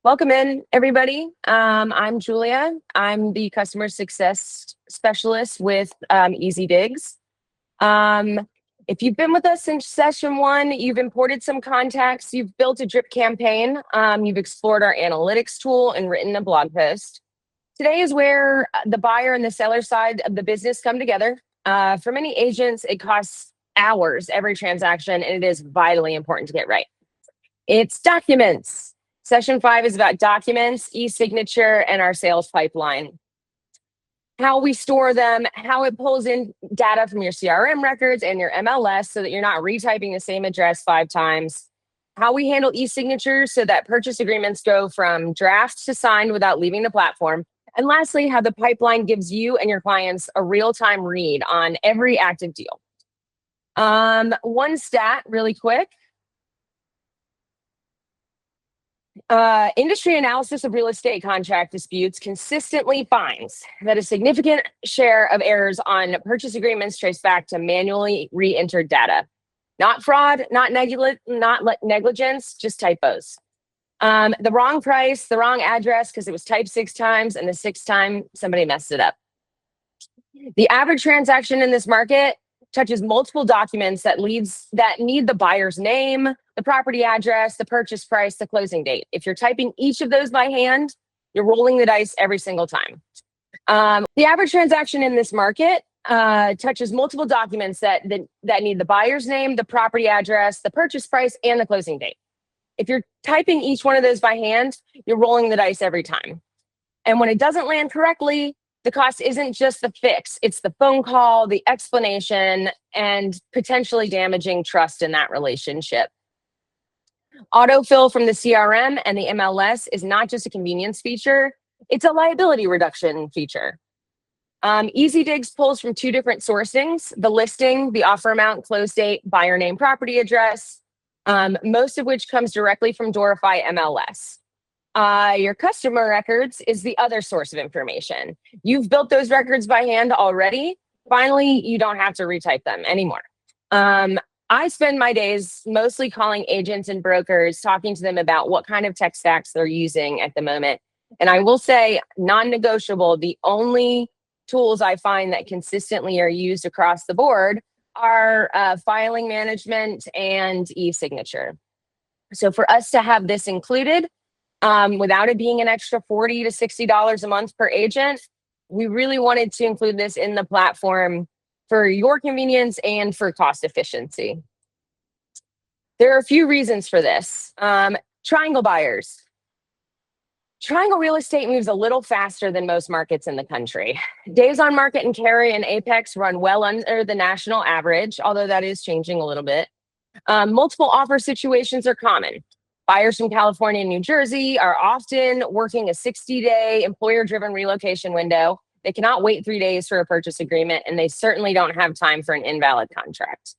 Welcome in, everybody. I'm Julia. I'm the customer success specialist with EasyDigz. If you've been with us since session one, you've imported some contacts, you've built a drip campaign, you've explored our analytics tool and written a blog post. Today is where the buyer and the seller side of the business come together. For many agents, it costs hours every transaction, and it is vitally important to get right. It's documents. Session 5 is about documents, e-signature, and our sales pipeline. How we store them, how it pulls in data from your CRM records and your MLS so that you're not retyping the same address 5 times. How we handle e-signatures so that purchase agreements go from draft to signed without leaving the platform. And lastly, how the pipeline gives you and your clients a real-time read on every active deal. One stat really quick. Industry analysis of real estate contract disputes consistently finds that a significant share of errors on purchase agreements trace back to manually re-entered data. Not fraud, not negligence, just typos. The wrong price, the wrong address because it was typed 6 times, and the 6th time somebody messed it up. The average transaction in this market touches multiple documents that need the buyer's name, the property address, the purchase price, the closing date. If you're typing each of those by hand, you're rolling the dice every single time. The average transaction in this market touches multiple documents that need the buyer's name, the property address, the purchase price, and the closing date. If you're typing each one of those by hand, you're rolling the dice every time. And when it doesn't land correctly, the cost isn't just the fix, it's the phone call, the explanation, and potentially damaging trust in that relationship. Autofill from the CRM and the MLS is not just a convenience feature, it's a liability reduction feature. EasyDigz pulls from 2 different sourcings, the listing, the offer amount, close date, buyer name, property address, most of which comes directly from Doorify MLS. Your customer records is the other source of information. You've built those records by hand already. Finally, you don't have to retype them anymore. I spend my days mostly calling agents and brokers, talking to them about what kind of tech stacks they're using at the moment. And I will say, non-negotiable, the only tools I find that consistently are used across the board are filing management and e-signature. So for us to have this included, without it being an extra $40 to $60 a month per agent, we really wanted to include this in the platform for your convenience and for cost efficiency. There are a few reasons for this. Triangle buyers. Triangle real estate moves a little faster than most markets in the country. Days on market in Cary and Apex run well under the national average, although that is changing a little bit. Multiple offer situations are common. Buyers from California and New Jersey are often working a 60-day employer-driven relocation window. They cannot wait 3 days for a purchase agreement, and they certainly don't have time for an invalid contract.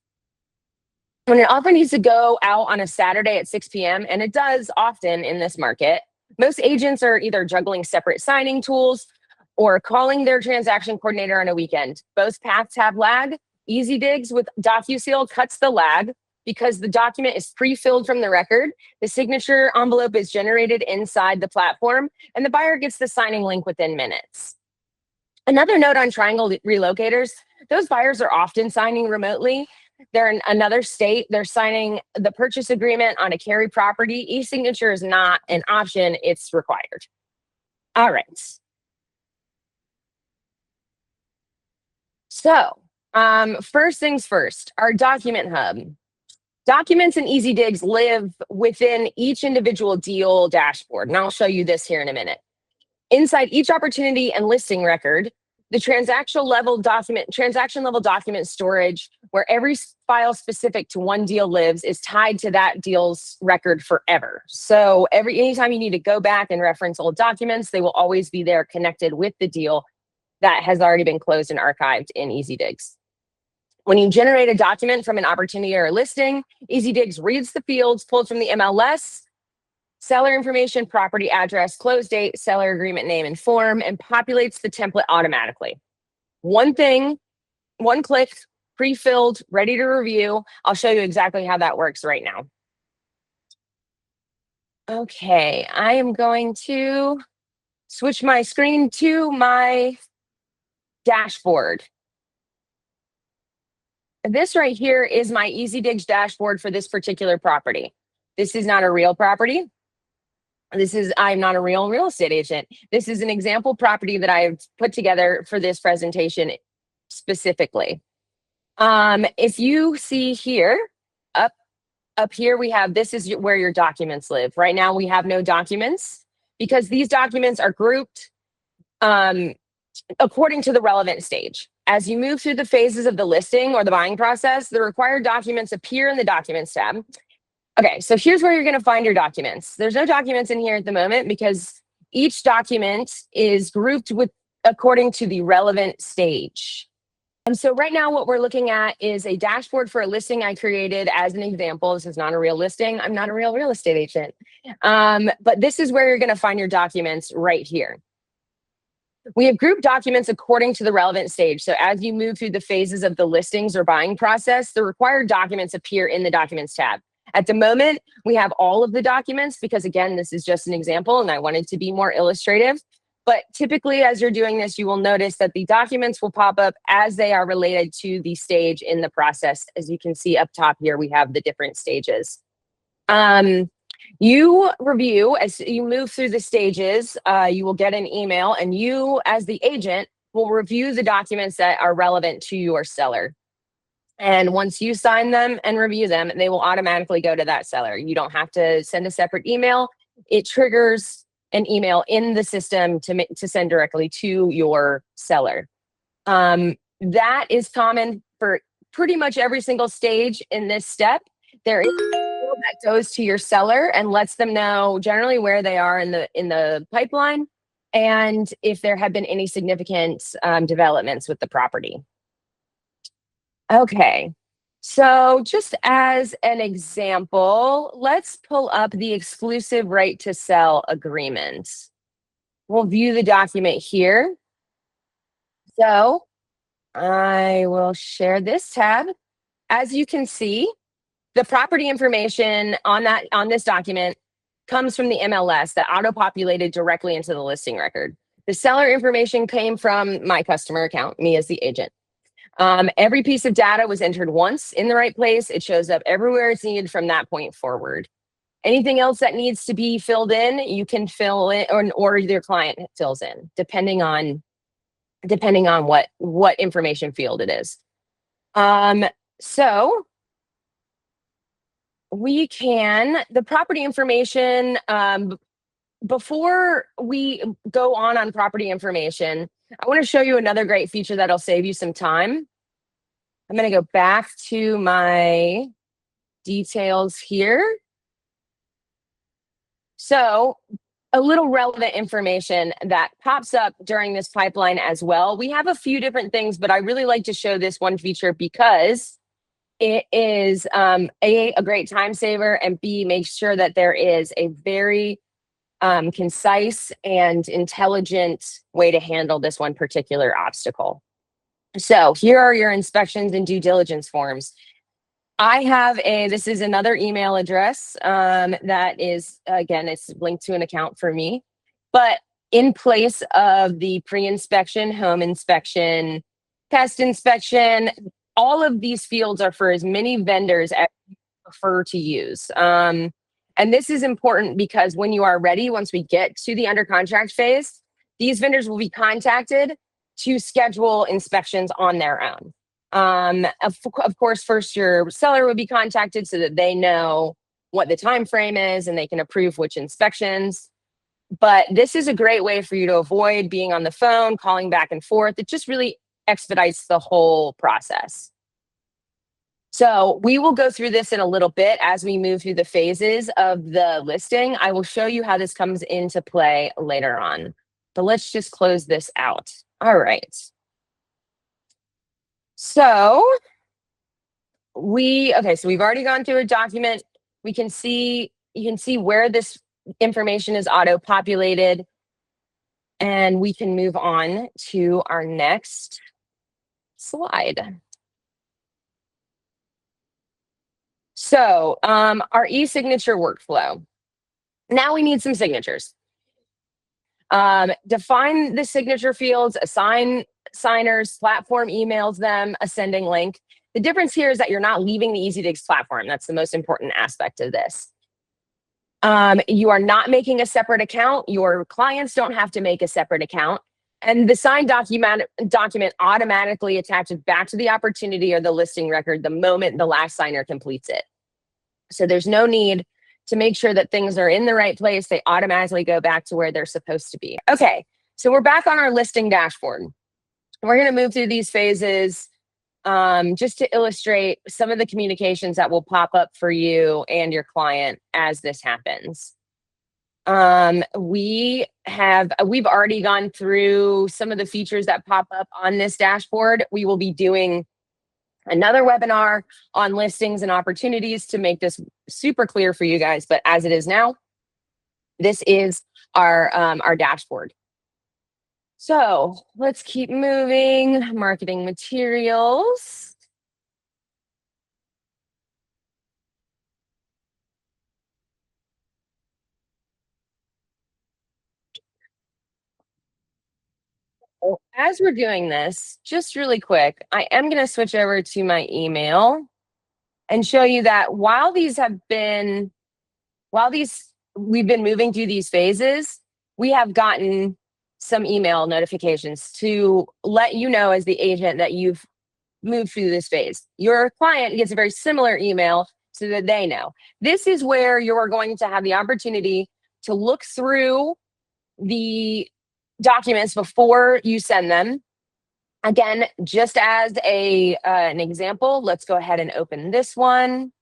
When an offer needs to go out on a Saturday at 6 p.m., and it does often in this market, most agents are either juggling separate signing tools or calling their transaction coordinator on a weekend. Both paths have lag. EasyDigz with DocuSeal cuts the lag because the document is pre-filled from the record. The signature envelope is generated inside the platform, and the buyer gets the signing link within minutes. Another note on Triangle relocators, those buyers are often signing remotely. They're in another state. They're signing the purchase agreement on a Cary property. E-signature is not an option. It's required. All right. So first things first, our document hub. Documents in EasyDigz live within each individual deal dashboard, and I'll show you this here in a minute. Inside each opportunity and listing record, the transaction level document storage, where every file specific to one deal lives, is tied to that deal's record forever. So anytime you need to go back and reference old documents, they will always be there connected with the deal that has already been closed and archived in EasyDigz. When you generate a document from an opportunity or a listing, EasyDigz reads the fields pulled from the MLS, seller information, property address, close date, seller agreement name and form, and populates the template automatically. One click, pre-filled, ready to review. I'll show you exactly how that works right now. Okay, I am going to switch my screen to my dashboard. This right here is my EasyDigz dashboard for this particular property. This is not a real property. I'm not a real estate agent. This is an example property that I've put together for this presentation specifically. If you see here, up here we have, this is where your documents live. Right now we have no documents because these documents are grouped according to the relevant stage. As you move through the phases of the listing or the buying process, the required documents appear in the Documents tab. Okay, so here's where you're going to find your documents. There's no documents in here at the moment because each document is grouped with according to the relevant stage. And so right now what we're looking at is a dashboard for a listing I created as an example. This is not a real listing. I'm not a real estate agent. But this is where you're going to find your documents right here. We have grouped documents according to the relevant stage. So as you move through the phases of the listings or buying process, the required documents appear in the Documents tab. At the moment, we have all of the documents because, again, this is just an example and I wanted to be more illustrative. But typically, as you're doing this, you will notice that the documents will pop up as they are related to the stage in the process. As you can see up top here, we have the different stages. You review as you move through the stages, you will get an email and you as the agent will review the documents that are relevant to your seller. And once you sign them and review them, they will automatically go to that seller. You don't have to send a separate email. It triggers an email in the system to send directly to your seller. That is common for pretty much every single stage in this step. There is that goes to your seller and lets them know generally where they are in the pipeline and if there have been any significant developments with the property. Okay, so just as an example, let's pull up the exclusive right to sell agreement. We'll view the document here. So I will share this tab. As you can see, the property information on this document comes from the MLS that auto-populated directly into the listing record. The seller information came from my customer account, me as the agent. Every piece of data was entered once in the right place. It shows up everywhere it's needed from that point forward. Anything else that needs to be filled in, you can fill in or your client fills in, depending on what information field it is. So we can, the property information, before we go on property information, I want to show you another great feature that'll save you some time. I'm going to go back to my details here. So a little relevant information that pops up during this pipeline as well. We have a few different things, but I really like to show this one feature because it is a great time saver, and B, makes sure that there is a very concise and intelligent way to handle this one particular obstacle. So here are your inspections and due diligence forms. This is another email address that is, again, it's linked to an account for me, but in place of the pre-inspection, home inspection, pest inspection, all of these fields are for as many vendors as you prefer to use. And this is important because when you are ready, once we get to the under contract phase, these vendors will be contacted to schedule inspections on their own. Of course, first your seller would be contacted so that they know what the time frame is and they can approve which inspections. But this is a great way for you to avoid being on the phone, calling back and forth. It just really expedites the whole process. So we will go through this in a little bit as we move through the phases of the listing. I will show you how this comes into play later on. But let's just close this out. All right. So we've already gone through a document. You can see where this information is auto-populated, and we can move on to our next slide. So our e-signature workflow. Now we need some signatures. Define the signature fields, assign signers, platform emails them a sending link. The difference here is that you're not leaving the EasyDigz platform. That's the most important aspect of this. You are not making a separate account. Your clients don't have to make a separate account. And the signed document automatically attaches back to the opportunity or the listing record the moment the last signer completes it. So there's no need to make sure that things are in the right place. They automatically go back to where they're supposed to be. Okay, so we're back on our listing dashboard. We're going to move through these phases just to illustrate some of the communications that will pop up for you and your client as this happens. We've already gone through some of the features that pop up on this dashboard. We will be doing another webinar on listings and opportunities to make this super clear for you guys. But as it is now, this is our dashboard. So let's keep moving. Marketing materials. As we're doing this, just really quick, I am going to switch over to my email and show you that while we've been moving through these phases, we have gotten some email notifications to let you know as the agent that you've moved through this phase. Your client gets a very similar email so that they know. This is where you're going to have the opportunity to look through the documents before you send them. Again, just as an example, let's go ahead and open this one.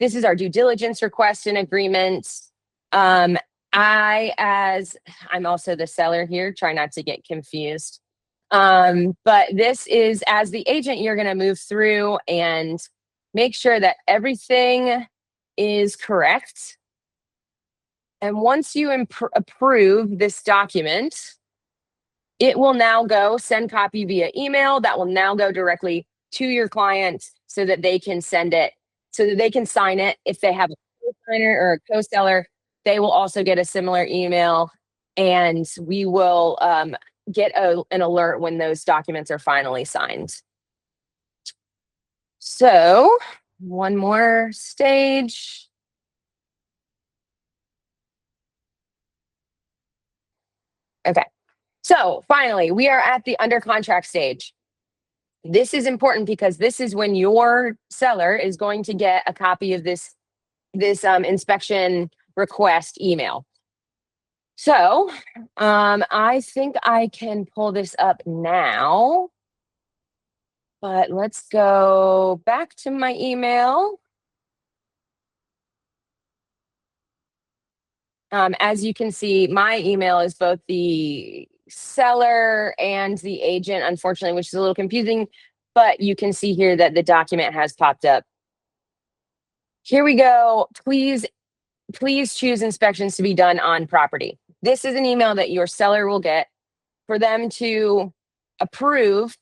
This is our due diligence request and agreement. I'm also the seller here, try not to get confused. But this is, as the agent, you're going to move through and make sure that everything is correct. And once you approve this document, it will now go send copy via email. That will now go directly to your client so that they can send it, so that they can sign it. If they have a co-signer or a co-seller, they will also get a similar email, and we will get an alert when those documents are finally signed. So one more stage. Okay. So finally, we are at the under contract stage. This is important because this is when your seller is going to get a copy of this inspection request email. So I think I can pull this up now, but let's go back to my email. As you can see, my email is both the seller and the agent, unfortunately, which is a little confusing, but you can see here that the document has popped up. Here we go. Please choose inspections to be done on property. This is an email that your seller will get for them to approve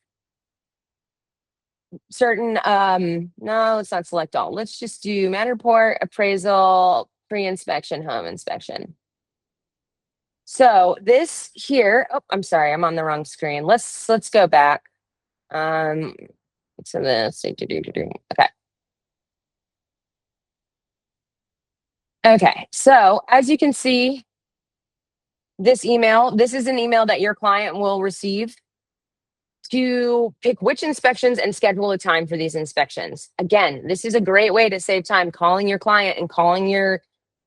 certain, no, let's not select all. Let's just do matter report, appraisal, pre-inspection, home inspection. So this here, oh, I'm sorry, I'm on the wrong screen. Let's go back. So this, okay. Okay, so as you can see, this is an email that your client will receive to pick which inspections and schedule a time for these inspections. Again, this is a great way to save time calling your client and calling your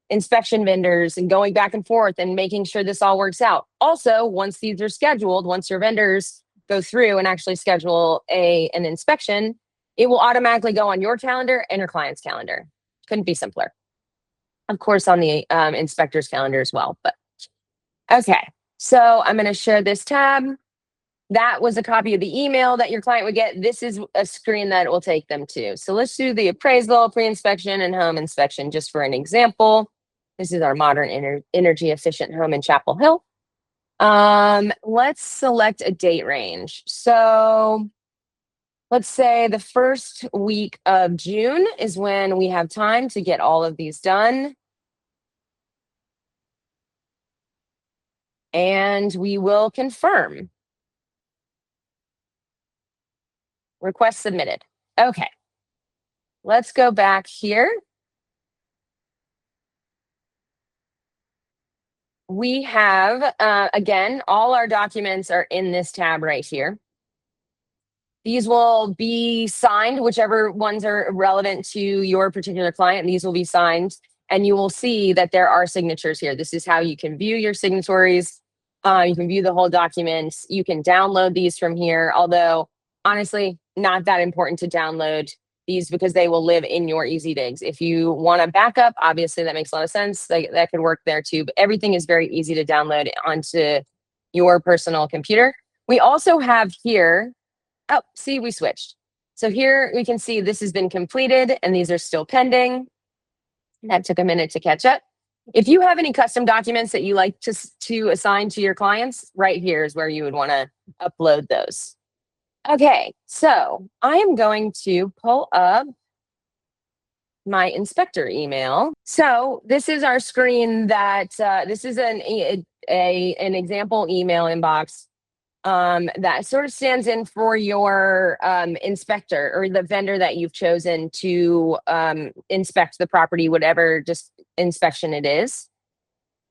inspection vendors and going back and forth and making sure this all works out. Also, once these are scheduled, once your vendors go through and actually schedule an inspection, it will automatically go on your calendar and your client's calendar. Couldn't be simpler. Of course, on the inspector's calendar as well. But okay, so I'm going to share this tab. That was a copy of the email that your client would get. This is a screen that it will take them to. So let's do the appraisal, pre-inspection, and home inspection just for an example. This is our modern energy efficient home in Chapel Hill. Let's select a date range. So let's say the first week of June is when we have time to get all of these done. And we will confirm. Request submitted. Okay. Let's go back here. We have, again, all our documents are in this tab right here. These will be signed, whichever ones are relevant to your particular client. These will be signed, and you will see that there are signatures here. This is how you can view your signatories. You can view the whole documents. You can download these from here, although honestly, not that important to download these because they will live in your EasyDigz. If you want a backup, obviously that makes a lot of sense. That could work there too, but everything is very easy to download onto your personal computer. We also have here, oh, see, we switched. So here we can see this has been completed and these are still pending. That took a minute to catch up. If you have any custom documents that you like to assign to your clients, right here is where you would want to upload those. Okay, so I am going to pull up my inspector email. So this is our screen that this is an example email inbox that sort of stands in for your inspector or the vendor that you've chosen to inspect the property, whatever just inspection it is.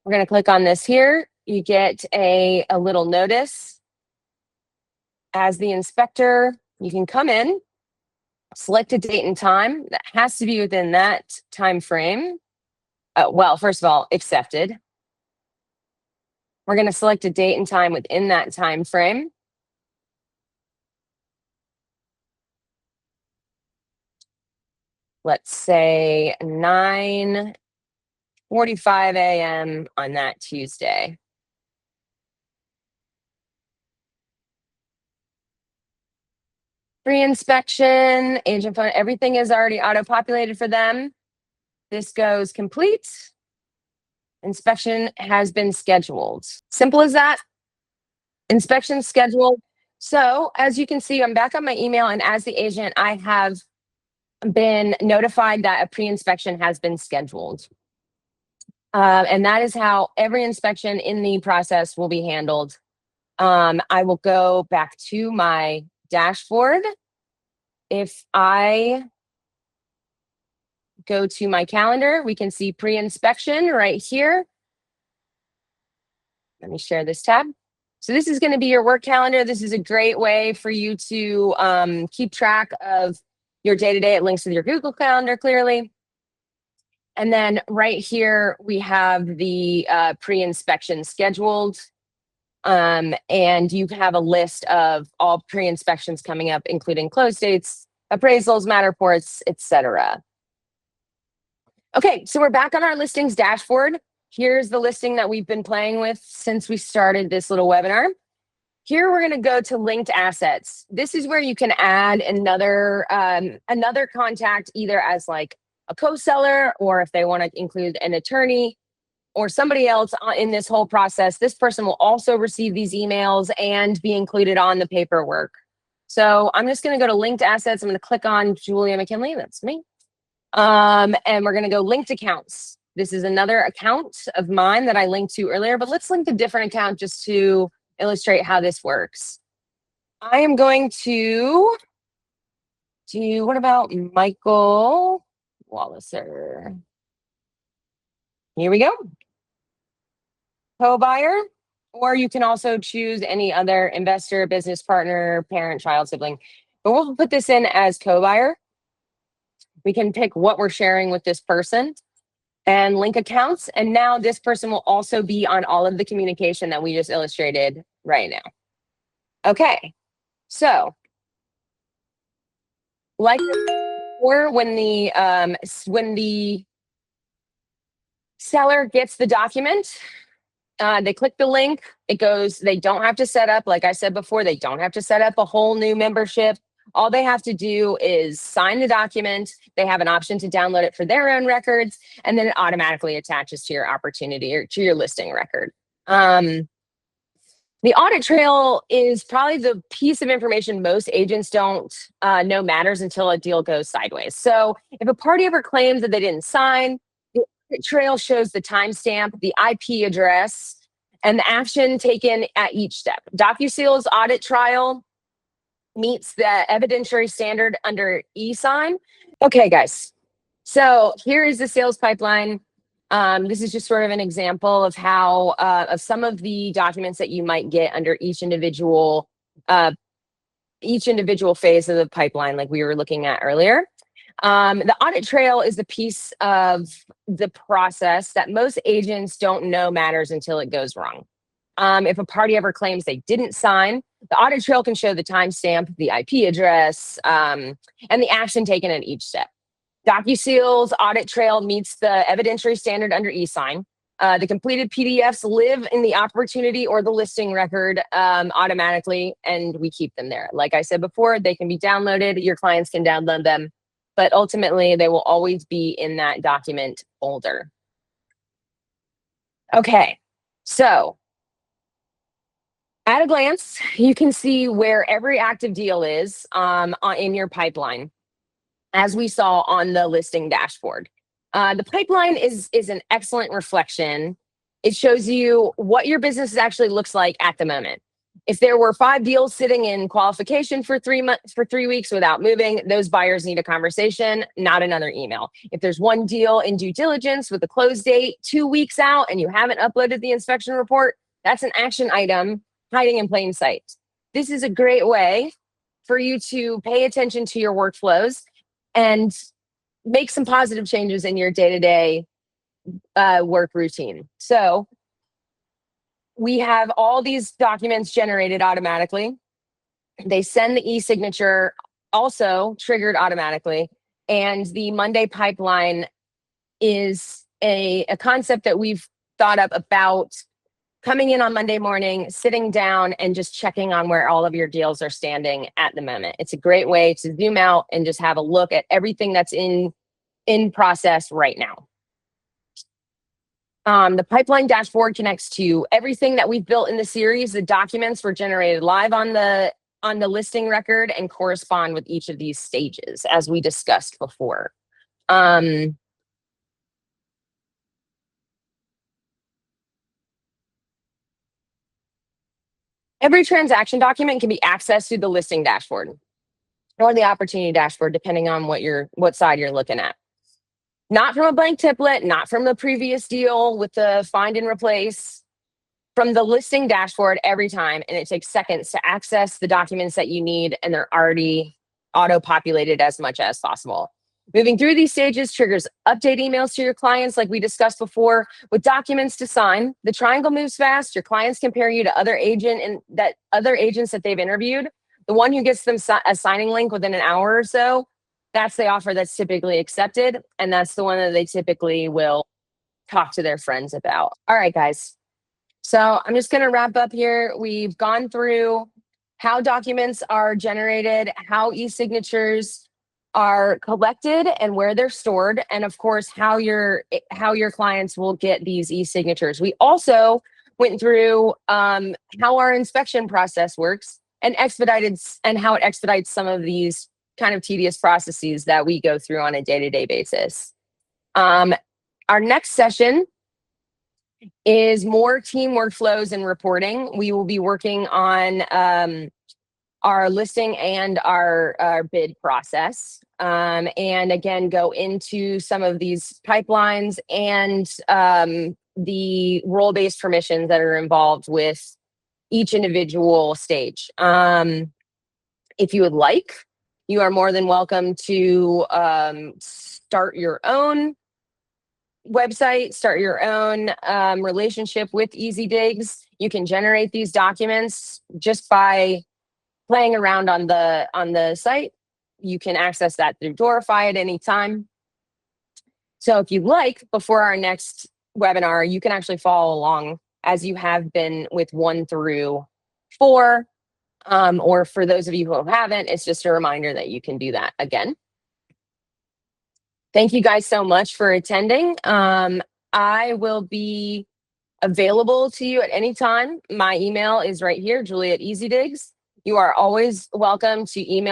We're going to click on this here. You get a little notice. As the inspector, you can come in, select a date and time that has to be within that time frame. Well, first of all, accepted. We're going to select a date and time within that time frame. Let's say 9:45 a.m. on that Tuesday. Pre-inspection, agent phone, everything is already auto-populated for them. This goes complete. Inspection has been scheduled. Simple as that. Inspection scheduled. So as you can see, I'm back on my email, and as the agent, I have been notified that a pre-inspection has been scheduled. And that is how every inspection in the process will be handled. I will go back to my dashboard. If I go to my calendar, we can see pre-inspection right here. Let me share this tab. So this is going to be your work calendar. This is a great way for you to keep track of your day-to-day. It links with your Google Calendar clearly. And then right here, we have the pre-inspection scheduled. And you have a list of all pre-inspections coming up, including close dates, appraisals, Matterports, etc. Okay, so we're back on our listings dashboard. Here's the listing that we've been playing with since we started this little webinar. Here we're going to go to linked assets. This is where you can add another contact, either as like a co-seller, or if they want to include an attorney or somebody else in this whole process. This person will also receive these emails and be included on the paperwork. So I'm just going to go to linked assets. I'm going to click on Julia McKinley. That's me. And we're going to go linked accounts. This is another account of mine that I linked to earlier, but let's link a different account just to illustrate how this works. I am going to do, what about Michael Walliser? Here we go. Co-buyer, or you can also choose any other investor, business partner, parent, child, sibling. But we'll put this in as co-buyer. We can pick what we're sharing with this person and link accounts. And now this person will also be on all of the communication that we just illustrated right now. Okay, so like before, when the seller gets the document, they click the link, it goes, they don't have to set up, like I said before, they don't have to set up a whole new membership. All they have to do is sign the document. They have an option to download it for their own records, and then it automatically attaches to your opportunity or to your listing record. The audit trail is probably the piece of information most agents don't know matters until a deal goes sideways. So if a party ever claims that they didn't sign, the audit trail shows the timestamp, the IP address, and the action taken at each step. DocuSeal's audit trail meets the evidentiary standard under e-sign. Okay, guys. So here is the sales pipeline. This is just sort of an example of how of some of the documents that you might get under each individual phase of the pipeline, like we were looking at earlier. The audit trail is the piece of the process that most agents don't know matters until it goes wrong. If a party ever claims they didn't sign, the audit trail can show the timestamp, the IP address, and the action taken at each step. DocuSeal's audit trail meets the evidentiary standard under e-sign. The completed PDFs live in the opportunity or the listing record automatically, and we keep them there. Like I said before, they can be downloaded. Your clients can download them, but ultimately they will always be in that document folder. Okay, so at a glance, you can see where every active deal is in your pipeline, as we saw on the listing dashboard. The pipeline is an excellent reflection. It shows you what your business actually looks like at the moment. If there were 5 deals sitting in qualification for 3 weeks without moving, those buyers need a conversation, not another email. If there's 1 deal in due diligence with a close date 2 weeks out and you haven't uploaded the inspection report, that's an action item hiding in plain sight. This is a great way for you to pay attention to your workflows and make some positive changes in your day-to-day work routine. So we have all these documents generated automatically. They send the e-signature also triggered automatically. And the Monday pipeline is a concept that we've thought up about coming in on Monday morning, sitting down and just checking on where all of your deals are standing at the moment. It's a great way to zoom out and just have a look at everything that's in process right now. The pipeline dashboard connects to everything that we've built in the series. The documents were generated live on the listing record and correspond with each of these stages, as we discussed before. Every transaction document can be accessed through the listing dashboard or the opportunity dashboard, depending on what side you're looking at. Not from a blank template, not from the previous deal with the find and replace, from the listing dashboard every time. And it takes seconds to access the documents that you need, and they're already auto-populated as much as possible. Moving through these stages triggers update emails to your clients, like we discussed before, with documents to sign. The triangle moves fast. Your clients compare you to other agents that they've interviewed. The one who gets them a signing link within an hour or so, that's the offer that's typically accepted, and that's the one that they typically will talk to their friends about. All right, guys. So I'm just going to wrap up here. We've gone through how documents are generated, how e-signatures are collected and where they're stored, and of course how your clients will get these e-signatures. We also went through how our inspection process works and how it expedites some of these kind of tedious processes that we go through on a day-to-day basis. Our next session is more team workflows and reporting. We will be working on our listing and our bid process, and again go into some of these pipelines and the role-based permissions that are involved with each individual stage. If you would like, you are more than welcome to start your own website, start your own relationship with EasyDigz. You can generate these documents just by playing around on the site. You can access that through Doorify at any time. So if you like, before our next webinar, you can actually follow along as you have been with 1 through 4. Or for those of you who haven't, it's just a reminder that you can do that again. Thank you guys so much for attending. I will be available to you at any time. My email is right here, Julie at EasyDigz. You are always welcome to email